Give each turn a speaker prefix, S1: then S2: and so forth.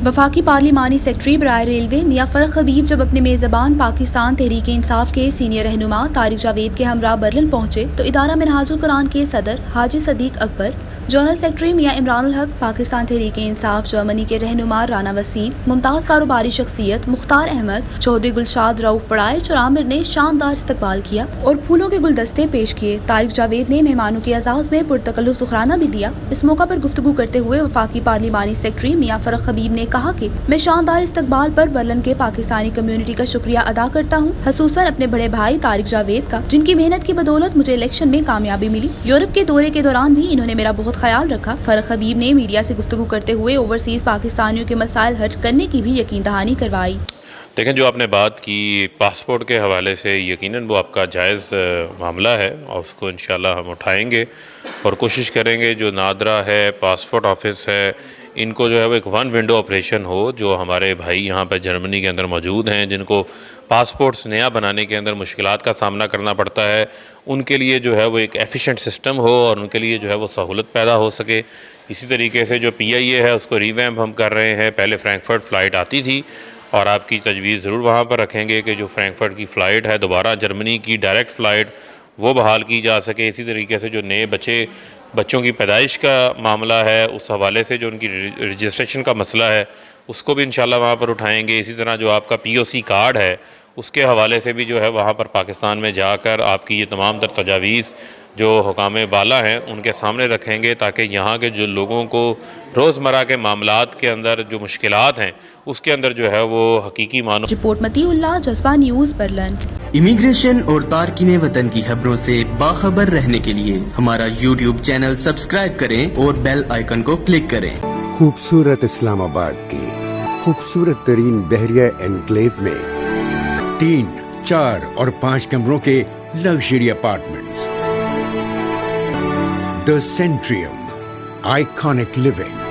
S1: वफाकी पार्लिमानी सेक्रेटरी बराए रेलवे मियां फरख हबीब जब अपने मेज़बान पाकिस्तान तहरीक इंसाफ के सीनियर रहनुमा तारिक जावेद के हमरा बर्लिन पहुंचे तो इदारा मिनहाजुल कुरान के सदर हाजी सदीक अकबर, जनरल सेक्रेटरी मियां इमरानुल हक, पाकिस्तान तहरीक इंसाफ जर्मनी के रहनुमा राना वसीम, मुमताज़ कारोबारी शख्सियत मुख्तार अहमद, चौधरी गुलशाद रऊफ पड़ाइच और आमिर ने शानदार इस्तकबाल किया और फूलों के गुलदस्ते पेश किए। तारिक जावेद ने मेहमानों के एजाज़ में पुरतकल्लुफ़ शुक्राना भी दिया। इस मौका पर गुफ्तगू करते हुए वफाकी पार्लिमानी सेक्रेटरी मियां फरख हबीब ने कहा कि मैं शानदार इस्तकबाल पर बर्लिन के पाकिस्तानी कम्युनिटी का शुक्रिया अदा करता हूँ, खसूसन अपने बड़े भाई तारिक जावेद का, जिनकी मेहनत की बदौलत मुझे इलेक्शन में कामयाबी मिली। यूरोप के दौरे के दौरान भी इन्होंने मेरा बहुत ख्याल रखा। फरख हबीब ने मीडिया से गुफ्तगू करते हुए ओवरसीज पाकिस्तानियों के मसाइल हल करने की भी यकीन दहानी करवाई।
S2: देखें, जो आपने बात की पासपोर्ट के हवाले से, यकीनन वो आपका जायज़ मामला है और उसको इंशाल्लाह हम उठाएंगे और कोशिश करेंगे जो नादरा है, पासपोर्ट ऑफिस है, इनको जो है वो एक वन विंडो ऑपरेशन हो। जो हमारे भाई यहाँ पर जर्मनी के अंदर मौजूद हैं, जिनको पासपोर्ट्स नया बनाने के अंदर मुश्किलात का सामना करना पड़ता है, उनके लिए जो है वो एक एफिशिएंट सिस्टम हो और उनके लिए जो है वो सहूलत पैदा हो सके। इसी तरीके से जो PIA है उसको रीवैम्प हम कर रहे हैं। पहले फ्रैंकफर्ट फ़्लाइट आती थी और आपकी तजवीज़ ज़रूर वहाँ पर रखेंगे कि जो फ्रैंकफर्ट की फ़्लाइट है दोबारा जर्मनी की डायरेक्ट फ़्लाइट वो बहाल की जा सके। इसी तरीके से जो नए बच्चों की पैदाइश का मामला है, उस हवाले से जो उनकी रजिस्ट्रेशन का मसला है उसको भी इंशाल्लाह वहाँ पर उठाएंगे। इसी तरह जो आपका POC कार्ड है उसके हवाले से भी जो है वहाँ पर पाकिस्तान में जाकर आपकी ये तमाम तर तजावीज़ जो हुकामे बाला हैं उनके सामने रखेंगे, ताकि यहाँ के जो लोगों को रोज़मर्रा के मामलात के अंदर जो मुश्किलात हैं उसके अंदर जो है वो हकीकी मानो।
S1: रिपोर्ट मतीउल्लाह, जज्बा न्यूज़, बर्लिन।
S3: इमिग्रेशन और तारकीन वतन की खबरों से बाखबर रहने के लिए हमारा YouTube चैनल सब्सक्राइब करें और बेल आइकन को क्लिक करें।
S4: खूबसूरत इस्लामाबाद की खूबसूरत तरीन बहरिया एनक्लेव में 3, 4 और 5 कमरों के luxury apartments. The Centrium, iconic living.